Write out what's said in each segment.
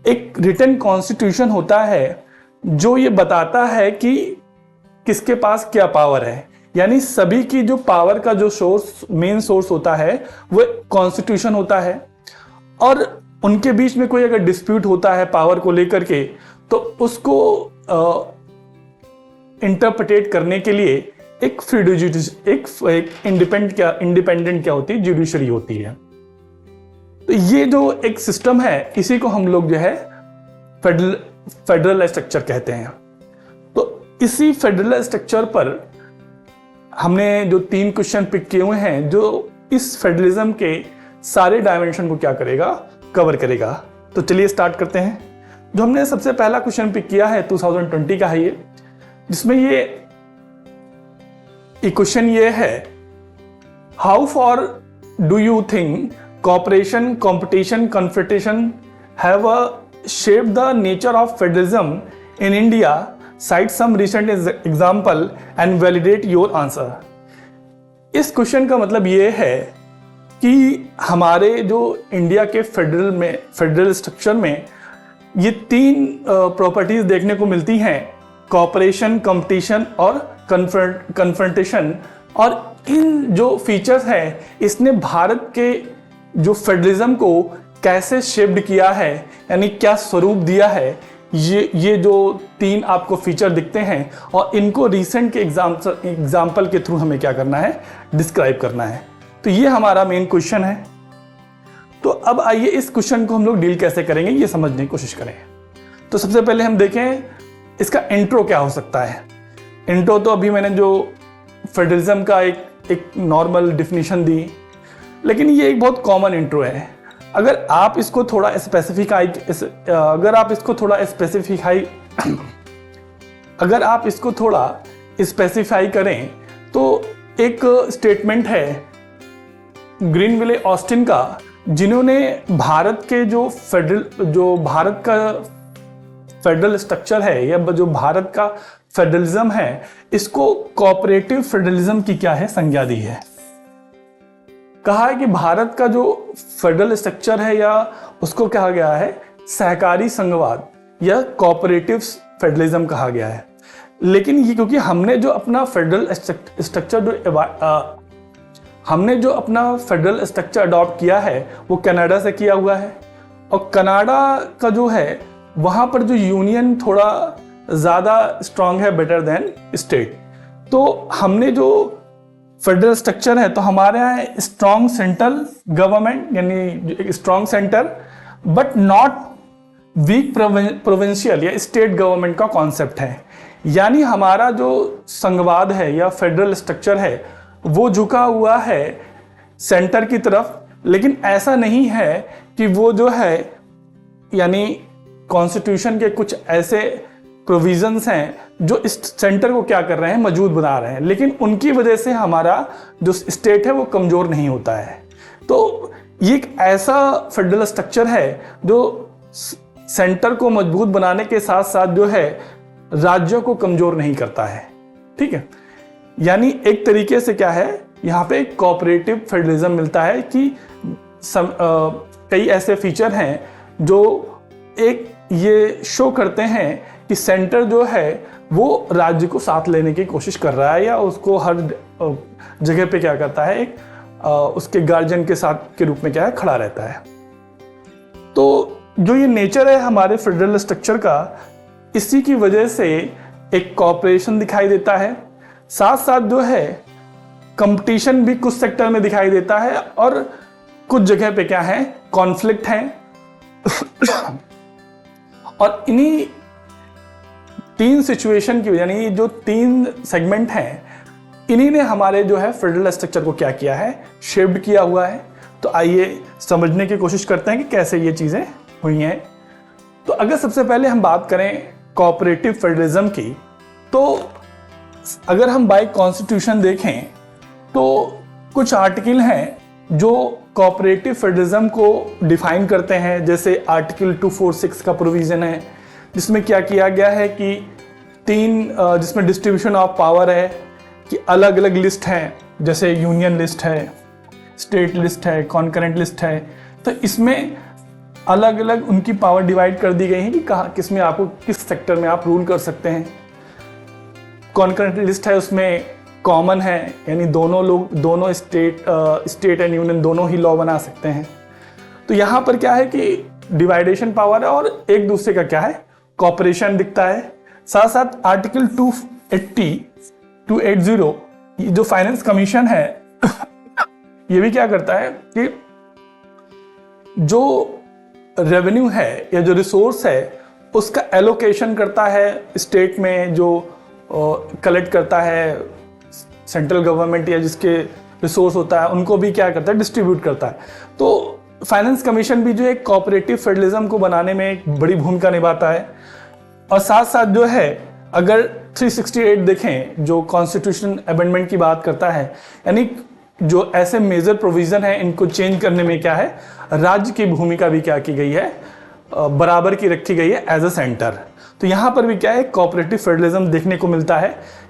एक written constitution होता है जो ये बताता है कि किसके पास क्या पावर है। यानी सभी की जो पावर का जो सोर्स, मेन सोर्स होता है वो कॉन्स्टिट्यूशन होता है, और उनके बीच में कोई अगर डिस्प्यूट होता है पावर को लेकर के, तो उसको इंटरप्रिटेट करने के लिए एक इंडिपेंडेंट क्या होती है, जुडिशरी होती है। तो ये जो एक सिस्टम है, इसी को हम लोग जो है फेडरल स्ट्रक्चर कहते हैं। तो इसी फेडरल स्ट्रक्चर पर हमने जो 3 क्वेश्चन पिक किए हुए हैं, जो इस फेडरलिज्म के सारे डायमेंशन को क्या करेगा, कवर करेगा। तो चलिए स्टार्ट करते हैं। जो हमने सबसे पहला क्वेश्चन पिक किया है 2020 का है ये, जिसमें ये क्वेश्चन ये है, how for do you think cooperation, competition, confrontation have shaped the nature of federalism in India? Cite some recent example and validate your answer. इस क्वेश्चन का मतलब ये है कि हमारे जो इंडिया के फेडरल स्ट्रक्चर में ये 3 प्रॉपर्टीज देखने को मिलती हैं, कॉपरेशन, कंपटीशन और कन्फ्रंटेशन। और इन जो फीचर्स हैं, इसने भारत के जो फेडरलिज्म को कैसे शेप्ड किया है, यानी क्या स्वरूप दिया है, ये जो 3 आपको फीचर दिखते हैं, और इनको रीसेंट के एग्जाम्पल के थ्रू हमें क्या करना है, डिस्क्राइब करना है। तो ये हमारा मेन क्वेश्चन है। तो अब आइए इस क्वेश्चन को हम लोग डील कैसे करेंगे, ये समझने की कोशिश करें। तो सबसे पहले हम देखें इसका इंट्रो क्या हो सकता है। इंट्रो तो अभी मैंने जो फेडरलिज्म का एक नॉर्मल डिफिनीशन दी, लेकिन ये एक बहुत कॉमन इंट्रो है। अगर आप इसको थोड़ा स्पेसिफाई करें तो एक स्टेटमेंट है ग्रीनविले ऑस्टिन का, जिन्होंने भारत के जो भारत का फेडरल स्ट्रक्चर है, या जो भारत का फेडरलिज्म है, इसको कोऑपरेटिव फेडरलिज्म की क्या है, संज्ञा दी है। कहा है कि भारत का जो फेडरल स्ट्रक्चर है, या उसको कहा गया है सहकारी संघवाद या कोऑपरेटिव फेडरलिज्म कहा गया है। लेकिन ये क्योंकि हमने जो अपना फेडरल स्ट्रक्चर अडॉप्ट किया है वो कनाडा से किया हुआ है, और कनाडा का जो है वहाँ पर जो यूनियन थोड़ा ज़्यादा स्ट्रांग है, बेटर देन स्टेट। तो हमने जो फेडरल स्ट्रक्चर है, तो हमारे यहाँ स्ट्रॉन्ग सेंट्रल गवर्नमेंट, यानी strong centre but not weak provincial या स्टेट गवर्नमेंट का कॉन्सेप्ट है। यानी हमारा जो संघवाद है या फेडरल स्ट्रक्चर है वो झुका हुआ है सेंटर की तरफ, लेकिन ऐसा नहीं है कि वो जो है, यानी कॉन्स्टिट्यूशन के कुछ ऐसे प्रोविजंस हैं जो इस सेंटर को क्या कर रहे हैं, मजबूत बना रहे हैं, लेकिन उनकी वजह से हमारा जो स्टेट है वो कमजोर नहीं होता है। तो ये एक ऐसा फेडरल स्ट्रक्चर है जो सेंटर को मजबूत बनाने के साथ साथ जो है राज्यों को कमजोर नहीं करता है। ठीक है, यानी एक तरीके से क्या है, यहाँ पे कोऑपरेटिव फेडरलिज्म मिलता है कि कई ऐसे फीचर हैं जो एक ये शो करते हैं कि सेंटर जो है वो राज्य को साथ लेने की कोशिश कर रहा है, या उसको हर जगह पे क्या करता है, एक उसके गार्जियन के साथ के रूप में क्या है, खड़ा रहता है। तो जो ये नेचर है हमारे फेडरल स्ट्रक्चर का, इसी की वजह से एक कॉपरेशन दिखाई देता है, साथ साथ जो है कंपटीशन भी कुछ सेक्टर में दिखाई देता है, और कुछ जगह पे क्या है, कॉन्फ्लिक्ट है। और इन्हीं 3 सिचुएशन की, यानी जो 3 सेगमेंट हैं, इन्हीं ने हमारे जो है फेडरल स्ट्रक्चर को क्या किया है, शेप्ड किया हुआ है। तो आइए समझने की कोशिश करते हैं कि कैसे ये चीज़ें हुई हैं। तो अगर सबसे पहले हम बात करें कोऑपरेटिव फेडरलिज्म की, तो अगर हम बाय कॉन्स्टिट्यूशन देखें तो कुछ आर्टिकल हैं जो कोऑपरेटिव फेडरलिज्म को डिफाइन करते हैं। जैसे आर्टिकल 246 का प्रोविज़न है, जिसमें क्या किया गया है कि 3 जिसमें डिस्ट्रीब्यूशन ऑफ पावर है कि अलग अलग लिस्ट हैं, जैसे यूनियन लिस्ट है, स्टेट लिस्ट है, कॉन्करेंट लिस्ट है। तो इसमें अलग अलग उनकी पावर डिवाइड कर दी गई है कि कहाँ किस में आपको किस सेक्टर में आप रूल कर सकते हैं। कॉन्करेंट लिस्ट है, उसमें कॉमन है, यानी दोनों स्टेट एंड यूनियन दोनों ही लॉ बना सकते हैं। तो यहाँ पर क्या है कि डिवाइडेशन पावर है और एक दूसरे का क्या है, कॉपरेशन दिखता है। साथ साथ आर्टिकल 280 जो फाइनेंस कमीशन है ये भी क्या करता है कि जो रेवेन्यू है या जो रिसोर्स है उसका एलोकेशन करता है स्टेट में, जो कलेक्ट करता है सेंट्रल गवर्नमेंट या जिसके रिसोर्स होता है उनको भी क्या करता है, डिस्ट्रीब्यूट करता है। तो फाइनेंस कमीशन भी जो है कोऑपरेटिव फेडरलिज्म को बनाने में एक बड़ी भूमिका निभाता है। और साथ साथ जो है अगर 368 देखें जो कॉन्स्टिट्यूशन अमेंडमेंट की बात करता है, यानी जो ऐसे मेजर प्रोविजन है इनको चेंज करने में क्या है, राज्य की भूमिका भी क्या की गई है, बराबर की रखी गई है एज अ सेंटर। तो यहाँ पर भी क्या है, कोऑपरेटिव फेडरलिज्म देखने को मिलता है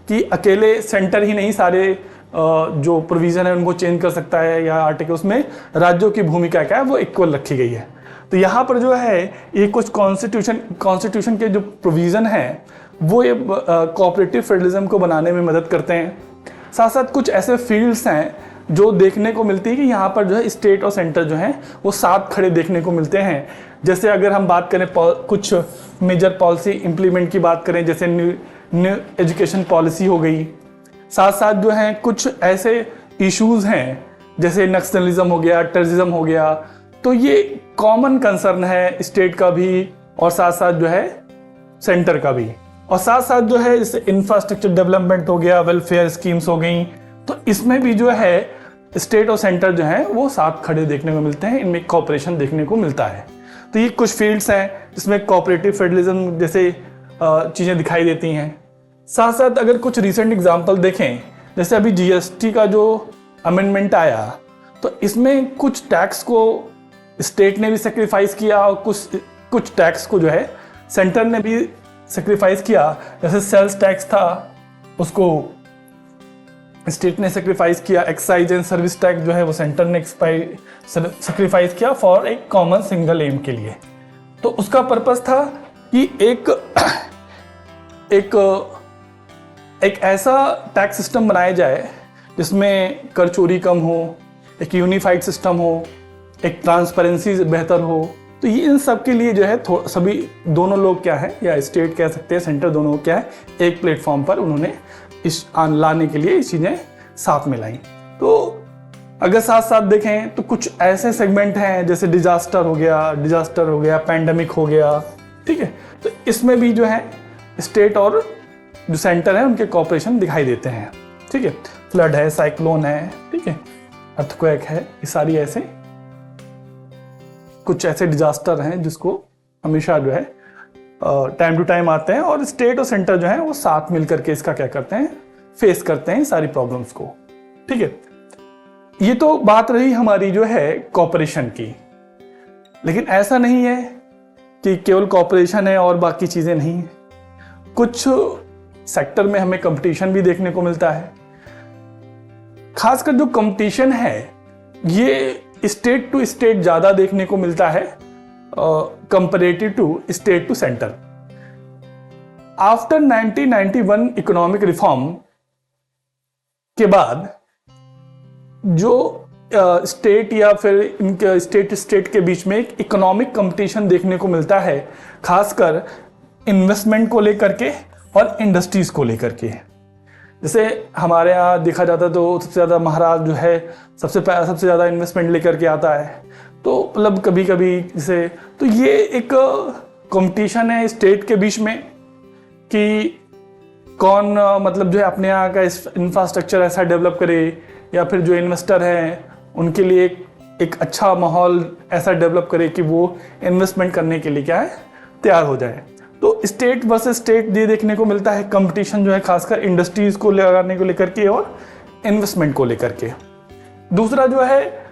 कि अकेले सेंटर ही नहीं सारे जो प्रोविजन है उनको चेंज कर सकता है, या आर्टिकल्स में राज्यों की भूमिका क्या है वो इक्वल रखी गई है। तो यहाँ पर जो है ये कुछ कॉन्स्टिट्यूशन के जो प्रोविजन है वो ये कोऑपरेटिव फेडरलिज्म को बनाने में मदद करते हैं। साथ साथ कुछ ऐसे फील्ड्स हैं जो देखने को मिलती है कि यहाँ पर जो है स्टेट और सेंटर जो हैं वो साथ खड़े देखने को मिलते हैं। जैसे अगर हम बात करें कुछ मेजर पॉलिसी इंप्लीमेंट की बात करें, जैसे न्यू एजुकेशन पॉलिसी हो गई। साथ साथ जो है कुछ ऐसे इश्यूज हैं जैसे नक्सलिज्म हो गया, टेररिज्म हो गया, तो ये कॉमन कंसर्न है स्टेट का भी और साथ साथ जो है सेंटर का भी। और साथ साथ जो है जैसे इंफ्रास्ट्रक्चर डेवलपमेंट हो गया, वेलफेयर स्कीम्स हो गई, तो इसमें भी जो है स्टेट और सेंटर जो है वो साथ खड़े देखने को मिलते हैं, इनमें कोऑपरेशन देखने को मिलता है। तो ये कुछ फील्ड्स हैं जिसमें कोऑपरेटिव फेडरलिज्म जैसे चीज़ें दिखाई देती हैं। साथ साथ अगर कुछ रिसेंट एग्जांपल देखें, जैसे अभी जीएसटी का जो अमेंडमेंट आया, तो इसमें कुछ टैक्स को स्टेट ने भी सेक्रीफाइस किया और कुछ टैक्स को जो है सेंटर ने भी सेक्रीफाइस किया। जैसे सेल्स टैक्स था उसको स्टेट ने सेक्रीफाइस किया, एक्साइज एंड सर्विस टैक्स जो है वो सेंटर ने सेक्रीफाइस किया फॉर एक कॉमन सिंगल एम के लिए। तो उसका पर्पस था कि एक ऐसा टैक्स सिस्टम बनाया जाए जिसमें कर चोरी कम हो, एक यूनिफाइड सिस्टम हो, एक ट्रांसपेरेंसी बेहतर हो। तो ये इन सब के लिए जो है सभी दोनों लोग क्या है, या स्टेट कह सकते हैं सेंटर, दोनों क्या है एक प्लेटफॉर्म पर उन्होंने इस लाने के लिए ये चीज़ें साथ में लाई। तो अगर साथ साथ देखें तो कुछ ऐसे सेगमेंट हैं जैसे डिजास्टर हो गया, पैंडेमिक हो गया, ठीक है। तो इसमें भी जो है स्टेट और जो सेंटर है उनके कोऑपरेशन दिखाई देते हैं, ठीक है। फ्लड है, साइक्लोन है, ठीक है, अर्थक्वेक है, ये सारी ऐसे कुछ ऐसे डिजास्टर हैं जिसको हमेशा जो है टाइम टू टाइम आते हैं और स्टेट और सेंटर जो है वो साथ मिलकर के इसका क्या करते हैं, फेस करते हैं सारी प्रॉब्लम्स को, ठीक है। ये तो बात रही हमारी जो है कोऑपरेशन की, लेकिन ऐसा नहीं है कि केवल कोऑपरेशन है और बाकी चीजें नहीं है। कुछ सेक्टर में हमें कंपटीशन भी देखने को मिलता है। खासकर जो कंपटीशन है ये स्टेट टू स्टेट ज्यादा देखने को मिलता है comparative to state to centre. After 1991 economic reform के बाद जो स्टेट या फिर इनके स्टेट के बीच में एक इकोनॉमिक कंपटीशन देखने को मिलता है, खासकर इन्वेस्टमेंट को लेकर के और इंडस्ट्रीज को लेकर के। जैसे हमारे यहाँ देखा जाता तो सबसे ज़्यादा महाराष्ट्र जो है सबसे ज़्यादा इन्वेस्टमेंट लेकर के आता है। तो मतलब कभी कभी जैसे तो ये एक कंपटीशन है स्टेट के बीच में कि कौन मतलब जो है अपने यहाँ का इंफ्रास्ट्रक्चर ऐसा डेवलप करे, या फिर जो इन्वेस्टर हैं उनके लिए एक अच्छा माहौल ऐसा डेवलप करे कि वो इन्वेस्टमेंट करने के लिए क्या है तैयार हो जाए। तो स्टेट वर्सेस स्टेट ये देखने को मिलता है कंपटीशन जो है, खासकर इंडस्ट्रीज को लगाने को लेकर के और इन्वेस्टमेंट को लेकर के। दूसरा जो है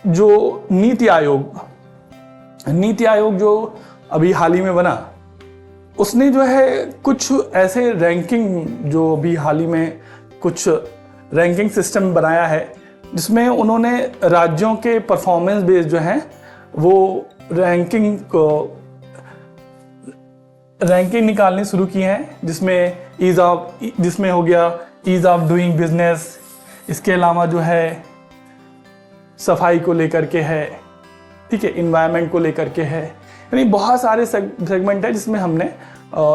जो नीति आयोग जो अभी हाल ही में बना, उसने जो है कुछ ऐसे रैंकिंग जो अभी हाल ही में कुछ रैंकिंग सिस्टम बनाया है जिसमें उन्होंने राज्यों के परफॉर्मेंस बेस्ड जो है वो रैंकिंग निकालनी शुरू की हैं, जिसमें हो गया ईज ऑफ डूइंग बिजनेस, इसके अलावा जो है सफाई को लेकर के है, ठीक है, इन्वायरमेंट को लेकर के है, यानी बहुत सारे सेगमेंट है जिसमें हमने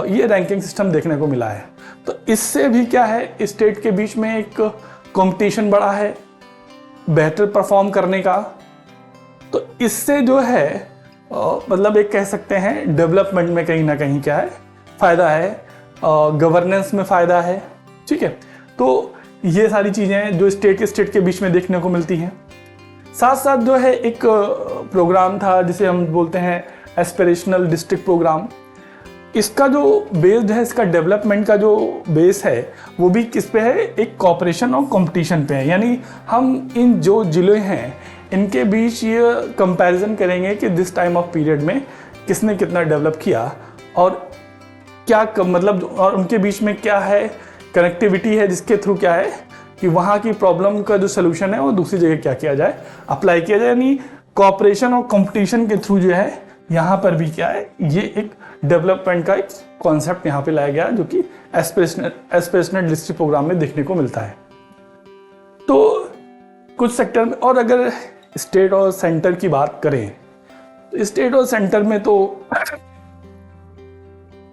ये रैंकिंग सिस्टम देखने को मिला है। तो इससे भी क्या है, स्टेट के बीच में एक कंपटीशन बढ़ा है बेहतर परफॉर्म करने का। तो इससे जो है मतलब एक कह सकते हैं डेवलपमेंट में कहीं ना कहीं क्या है फ़ायदा है, गवर्नेंस में फ़ायदा है, ठीक है। तो ये सारी चीज़ें जो स्टेट के बीच में देखने को मिलती हैं। साथ साथ जो है एक प्रोग्राम था जिसे हम बोलते हैं एस्पिरेशनल डिस्ट्रिक्ट प्रोग्राम। इसका जो बेस्ड है, इसका डेवलपमेंट का जो बेस है वो भी किस पे है, एक कॉपरेशन और कंपटीशन पे है। यानी हम इन जो जिले हैं इनके बीच ये कंपैरिजन करेंगे कि दिस टाइम ऑफ पीरियड में किसने कितना डेवलप किया और क्या मतलब, और उनके बीच में क्या है कनेक्टिविटी है, जिसके थ्रू क्या है कि वहाँ की प्रॉब्लम का जो सोल्यूशन है वो दूसरी जगह क्या किया जाए, अप्लाई किया जाए। यानी कॉपरेशन और कंपटीशन के थ्रू जो है यहाँ पर भी क्या है, ये एक डेवलपमेंट का एक कॉन्सेप्ट यहाँ पे लाया गया जो कि एस्पिरेशनल डिस्ट्रिक्ट प्रोग्राम में देखने को मिलता है। तो कुछ सेक्टर में, और अगर स्टेट और सेंटर की बात करें तो स्टेट और सेंटर में तो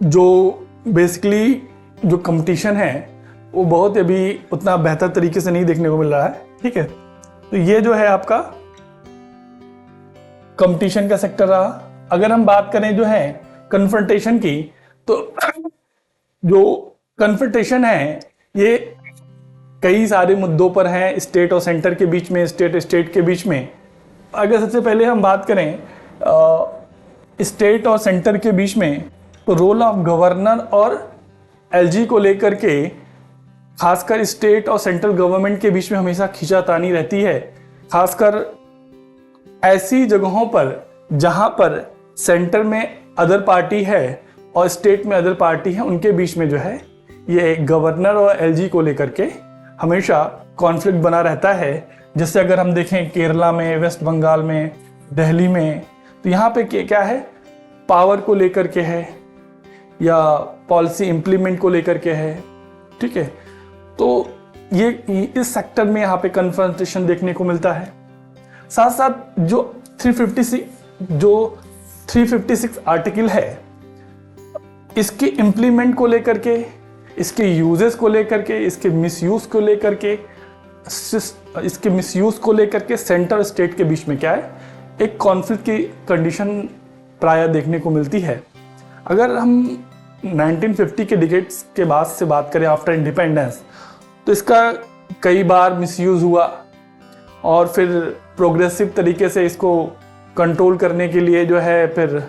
जो बेसिकली जो कंपटीशन है वो बहुत अभी उतना बेहतर तरीके से नहीं देखने को मिल रहा है, ठीक है। तो ये जो है आपका कंपटीशन का सेक्टर रहा। अगर हम बात करें जो है कन्फ्रंटेशन की, तो जो कन्फ्रंटेशन है ये कई सारे मुद्दों पर हैं, स्टेट और सेंटर के बीच में, स्टेट के बीच में। अगर सबसे पहले हम बात करें स्टेट और सेंटर के बीच में, तो रोल ऑफ गवर्नर और एलजी को लेकर के खासकर स्टेट और सेंट्रल गवर्नमेंट के बीच में हमेशा खींचातानी रहती है, खासकर ऐसी जगहों पर जहां पर सेंटर में अदर पार्टी है और स्टेट में अदर पार्टी है, उनके बीच में जो है ये गवर्नर और एलजी को लेकर के हमेशा कॉन्फ्लिक्ट बना रहता है। जैसे अगर हम देखें केरला में, वेस्ट बंगाल में, दिल्ली में, तो यहाँ पे क्या है, पावर को लेकर के है या पॉलिसी इम्प्लीमेंट को लेकर के है, ठीक है। तो ये इस सेक्टर में यहाँ पे कन्फ्रंटेशन देखने को मिलता है। साथ साथ जो 356 आर्टिकल है, इसके इम्प्लीमेंट को लेकर के, इसके यूजेस को लेकर के, इसके मिसयूज को लेकर के सेंटर स्टेट के बीच में क्या है, एक कॉन्फ्लिक्ट की कंडीशन प्राय देखने को मिलती है। अगर हम 1950 के डिकेड्स के बाद से बात करें आफ्टर इंडिपेंडेंस, तो इसका कई बार मिसयूज हुआ और फिर प्रोग्रेसिव तरीके से इसको कंट्रोल करने के लिए जो है फिर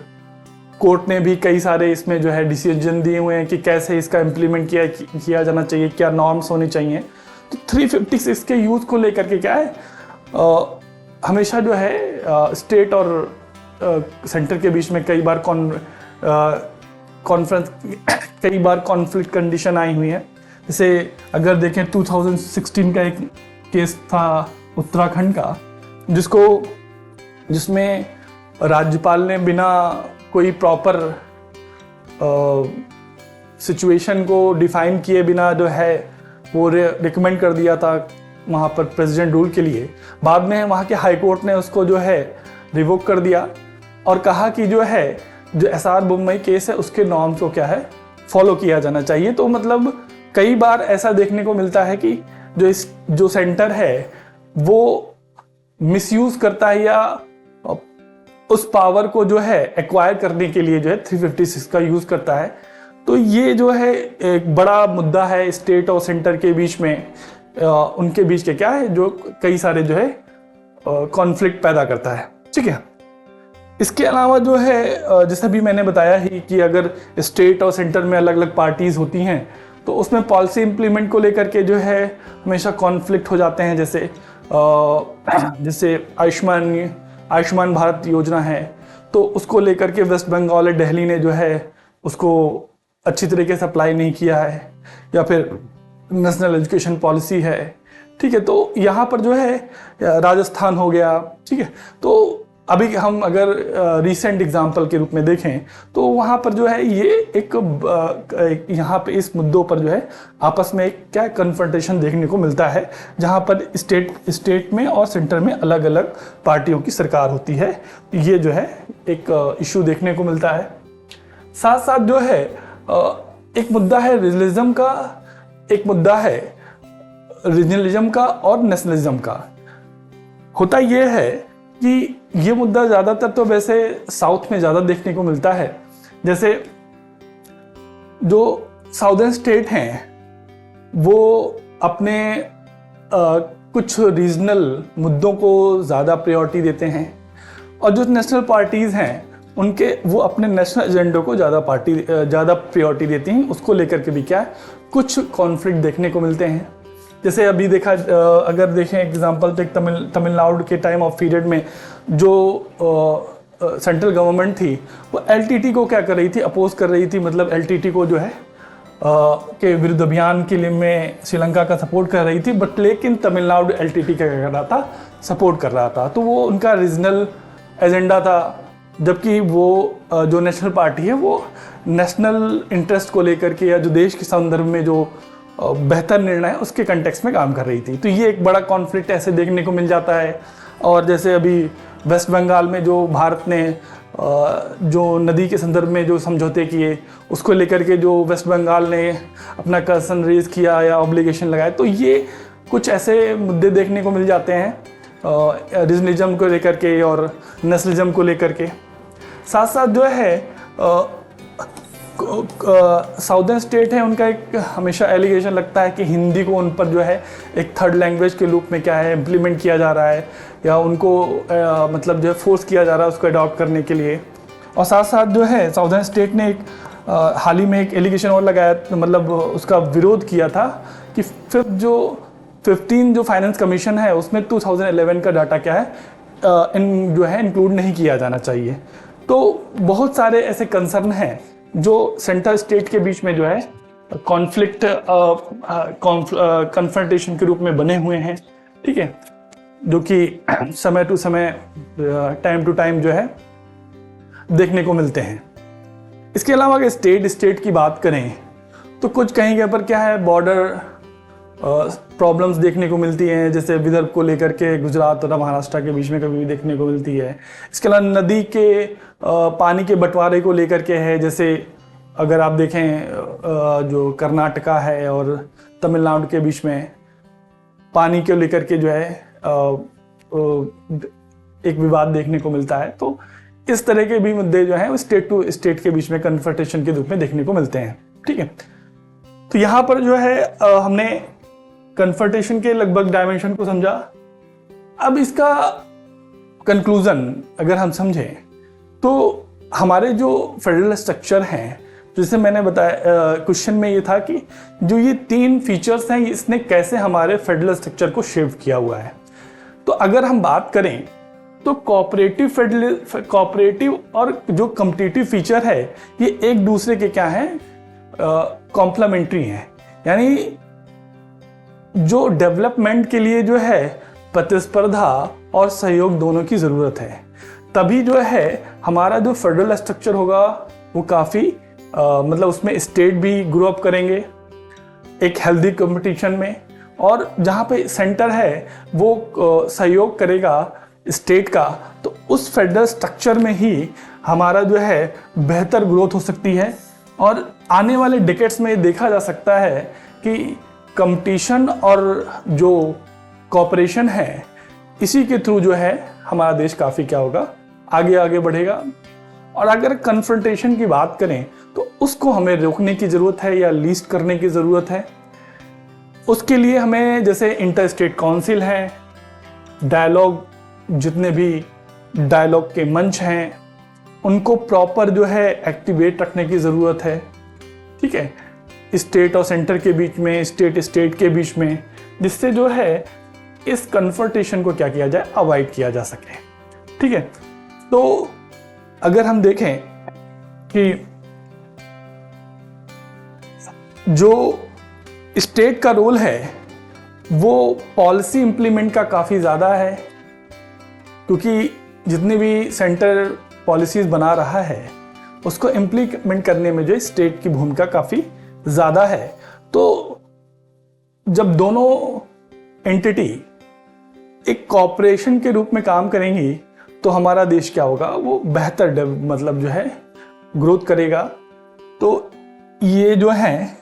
कोर्ट ने भी कई सारे इसमें जो है डिसीजन दिए हुए हैं कि कैसे इसका इम्प्लीमेंट किया जाना चाहिए, क्या नॉर्म्स होने चाहिए। तो 356 के यूज को लेकर के क्या है, हमेशा जो है स्टेट और सेंटर के बीच में कई बार कॉन्फ्लिक्ट कंडीशन आई हुई है। जैसे अगर देखें 2016 का एक केस था उत्तराखंड का, जिसमें राज्यपाल ने बिना कोई प्रॉपर सिचुएशन को डिफाइन किए बिना जो है वो रिकमेंड कर दिया था वहाँ पर प्रेसिडेंट रूल के लिए। बाद में वहाँ के हाई कोर्ट ने उसको जो है रिवोक कर दिया और कहा कि जो एसआर मुंबई केस है उसके नॉर्म्स को क्या है फॉलो किया जाना चाहिए। तो मतलब कई बार ऐसा देखने को मिलता है कि जो सेंटर है वो मिसयूज करता है या उस पावर को जो है एक्वायर करने के लिए जो है 356 का यूज करता है। तो ये जो है एक बड़ा मुद्दा है स्टेट और सेंटर के बीच में, उनके बीच के क्या है जो कई सारे जो है कॉन्फ्लिक्ट पैदा करता है, ठीक है। इसके अलावा जो है जैसा भी मैंने बताया ही कि अगर स्टेट और सेंटर में अलग अलग पार्टीज होती हैं तो उसमें पॉलिसी इम्प्लीमेंट को लेकर के जो है हमेशा कॉन्फ्लिक्ट हो जाते हैं। जैसे आयुष्मान भारत योजना है, तो उसको लेकर के वेस्ट बंगाल और दिल्ली ने जो है उसको अच्छी तरीके से अप्लाई नहीं किया है, या फिर नेशनल एजुकेशन पॉलिसी है, ठीक है। तो यहाँ पर जो है राजस्थान हो गया, ठीक है। तो अभी हम अगर रिसेंट एग्जांपल के रूप में देखें तो वहाँ पर जो है ये यहाँ पे इस मुद्दों पर जो है आपस में एक क्या कन्फ्रंटेशन देखने को मिलता है, जहाँ पर स्टेट में और सेंटर में अलग अलग पार्टियों की सरकार होती है। ये जो है एक इशू देखने को मिलता है। साथ साथ जो है एक मुद्दा है रीजनलिज्म का, एक मुद्दा है रीजनलिज्म का और नेशनलिज्म का। होता ये है कि ये मुद्दा ज़्यादातर तो वैसे साउथ में ज़्यादा देखने को मिलता है। जैसे जो साउदर्न स्टेट हैं वो अपने कुछ रीजनल मुद्दों को ज़्यादा प्रायोरिटी देते हैं, और जो नेशनल पार्टीज़ हैं उनके वो अपने नेशनल एजेंडे को ज़्यादा प्रायोरिटी देती हैं। उसको लेकर के भी क्या है, कुछ कॉन्फ्लिक्ट देखने को मिलते हैं। जैसे अभी अगर देखें एग्जांपल तो एक तमिलनाडु के टाइम ऑफ पीरियड में जो सेंट्रल गवर्नमेंट थी वो एलटीटी को क्या कर रही थी, अपोज कर रही थी। मतलब एलटीटी को जो है के विरुद्ध अभियान के लिए में श्रीलंका का सपोर्ट कर रही थी, बट लेकिन तमिलनाडु एलटीटी का क्या कर रहा था, सपोर्ट कर रहा था। तो वो उनका रीजनल एजेंडा था, जबकि वो जो नेशनल पार्टी है वो नेशनल इंटरेस्ट को लेकर के या जो देश के संदर्भ में जो बेहतर निर्णय है उसके कंटेक्स्ट में काम कर रही थी। तो ये एक बड़ा कॉन्फ्लिक्ट ऐसे देखने को मिल जाता है। और जैसे अभी वेस्ट बंगाल में जो भारत ने जो नदी के संदर्भ में जो समझौते किए उसको लेकर के जो वेस्ट बंगाल ने अपना कंसर्न रेज किया या ऑब्लिगेशन लगाया, तो ये कुछ ऐसे मुद्दे देखने को मिल जाते हैं रीजनलिज्म को लेकर के और नेशनलिज्म को लेकर के। साथ साथ जो है साउदर्न स्टेट है उनका एक हमेशा एलिगेशन लगता है कि हिंदी को उन पर जो है एक थर्ड लैंग्वेज के रूप में क्या है इम्प्लीमेंट किया जा रहा है, या उनको मतलब जो है फोर्स किया जा रहा है उसको अडॉप्ट करने के लिए। और साथ साथ जो है साउदर्न स्टेट ने एक हाल ही में एक एलिगेशन और लगाया, मतलब उसका विरोध किया था कि 15 जो फाइनेंस कमीशन है उसमें 2011 का डाटा क्या है जो है इंक्लूड नहीं किया जाना चाहिए। तो बहुत सारे ऐसे कंसर्न हैं जो सेंट्रल स्टेट के बीच में जो है कॉन्फ्लिक्ट कन्फ्रंटेशन के रूप में बने हुए हैं, ठीक है, जो कि समय टू समय टाइम टू टाइम जो है देखने को मिलते हैं। इसके अलावा अगर स्टेट की बात करें तो कुछ कहीं पर क्या है बॉर्डर प्रॉब्लम्स देखने को मिलती हैं, जैसे विदर्भ को लेकर के गुजरात और महाराष्ट्र के बीच में कभी भी देखने को मिलती है। इसके अलावा नदी के पानी के बंटवारे को लेकर के है, जैसे अगर आप देखें जो कर्नाटका है और तमिलनाडु के बीच में पानी को लेकर के जो है एक विवाद देखने को मिलता है। तो इस तरह के भी मुद्दे जो हैं स्टेट टू स्टेट के बीच में कन्फ्रंटेशन के रूप में देखने को मिलते हैं, ठीक है। तो यहाँ पर जो है हमने कन्फ्रंटेशन के लगभग डायमेंशन को समझा। अब इसका कंक्लूजन अगर हम समझें तो हमारे जो फेडरल स्ट्रक्चर हैं, जैसे मैंने बताया क्वेश्चन में ये था कि जो ये 3 फीचर्स हैं इसने कैसे हमारे फेडरल स्ट्रक्चर को शेप किया हुआ है। तो अगर हम बात करें तो कोऑपरेटिव और जो कॉम्पिटिटिव फीचर है ये एक दूसरे के क्या हैं, कॉम्प्लीमेंट्री हैं। यानी जो डेवलपमेंट के लिए जो है प्रतिस्पर्धा और सहयोग दोनों की ज़रूरत है, तभी जो है हमारा जो फेडरल स्ट्रक्चर होगा वो काफ़ी मतलब उसमें स्टेट भी ग्रो अप करेंगे एक हेल्दी कंपटीशन में, और जहाँ पे सेंटर है वो सहयोग करेगा स्टेट का, तो उस फेडरल स्ट्रक्चर में ही हमारा जो है बेहतर ग्रोथ हो सकती है। और आने वाले डिकेड्स में देखा जा सकता है कि कंपटीशन और जो कोऑपरेशन है इसी के थ्रू जो है हमारा देश काफ़ी क्या होगा, आगे आगे बढ़ेगा। और अगर कन्फ्रंटेशन की बात करें तो उसको हमें रोकने की ज़रूरत है या लीस्ट करने की ज़रूरत है। उसके लिए हमें जैसे इंटर स्टेट काउंसिल है, डायलॉग, जितने भी डायलॉग के मंच हैं उनको प्रॉपर जो है एक्टिवेट रखने की ज़रूरत है, ठीक है, स्टेट और सेंटर के बीच में, स्टेट के बीच में, जिससे जो है इस कन्फ्रंटेशन को क्या किया जाए, अवॉइड किया जा सके, ठीक है। तो अगर हम देखें कि जो स्टेट का रोल है वो पॉलिसी इंप्लीमेंट का काफ़ी ज़्यादा है, क्योंकि जितनी भी सेंटर पॉलिसीज बना रहा है उसको इम्प्लीमेंट करने में जो स्टेट की भूमिका काफ़ी ज़्यादा है। तो जब दोनों एंटिटी एक कॉपरेशन के रूप में काम करेंगी तो हमारा देश क्या होगा, वो बेहतर मतलब जो है ग्रोथ करेगा। तो ये जो है,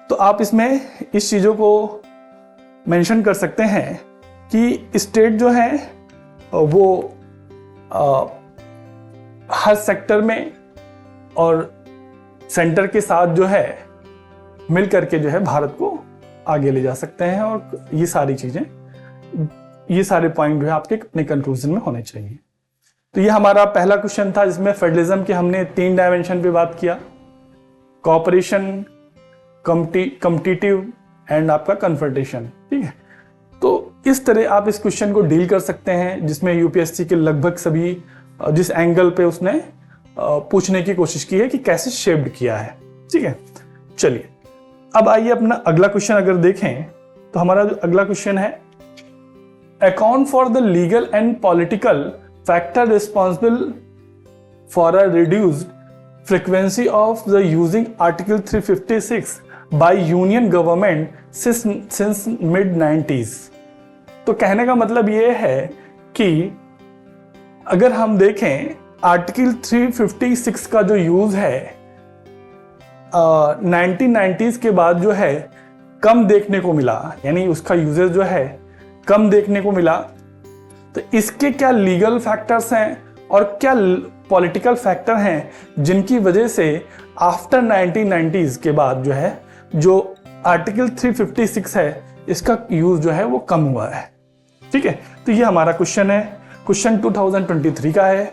तो आप इसमें इस चीज़ों को मेंशन कर सकते हैं कि स्टेट जो है वो हर सेक्टर में और सेंटर के साथ जो है मिल करके जो है भारत को आगे ले जा सकते हैं। और ये सारी चीज़ें, ये सारे पॉइंट जो है आपके अपने कंक्लूजन में होने चाहिए। तो ये हमारा पहला क्वेश्चन था जिसमें फेडरलिज्म के हमने 3 डायमेंशन पे बात किया, कॉपरेशन, कॉम्पिटिटिव एंड आपका कन्फ्रंटेशन। ठीक है, तो इस तरह आप इस क्वेश्चन को डील कर सकते हैं जिसमें यूपीएससी के लगभग सभी जिस एंगल पे उसने पूछने की कोशिश की है कि कैसे शेप्ड किया है। ठीक है, चलिए अब आइए अपना अगला क्वेश्चन अगर देखें तो हमारा जो अगला क्वेश्चन है, account for the legal and political factor responsible for a reduced frequency of the using article 356 by union government since mid 90s। तो कहने का मतलब ये है कि अगर हम देखें आर्टिकल 356 का जो यूज है 1990s के बाद जो है कम देखने को मिला, यानी उसका यूजेस जो है कम देखने को मिला। तो इसके क्या लीगल फैक्टर्स हैं और क्या पॉलिटिकल फैक्टर हैं जिनकी वजह से आफ्टर 1990s के बाद जो है जो आर्टिकल 356 है इसका यूज जो है वो कम हुआ है। ठीक है, तो ये हमारा क्वेश्चन है, क्वेश्चन 2023 का है।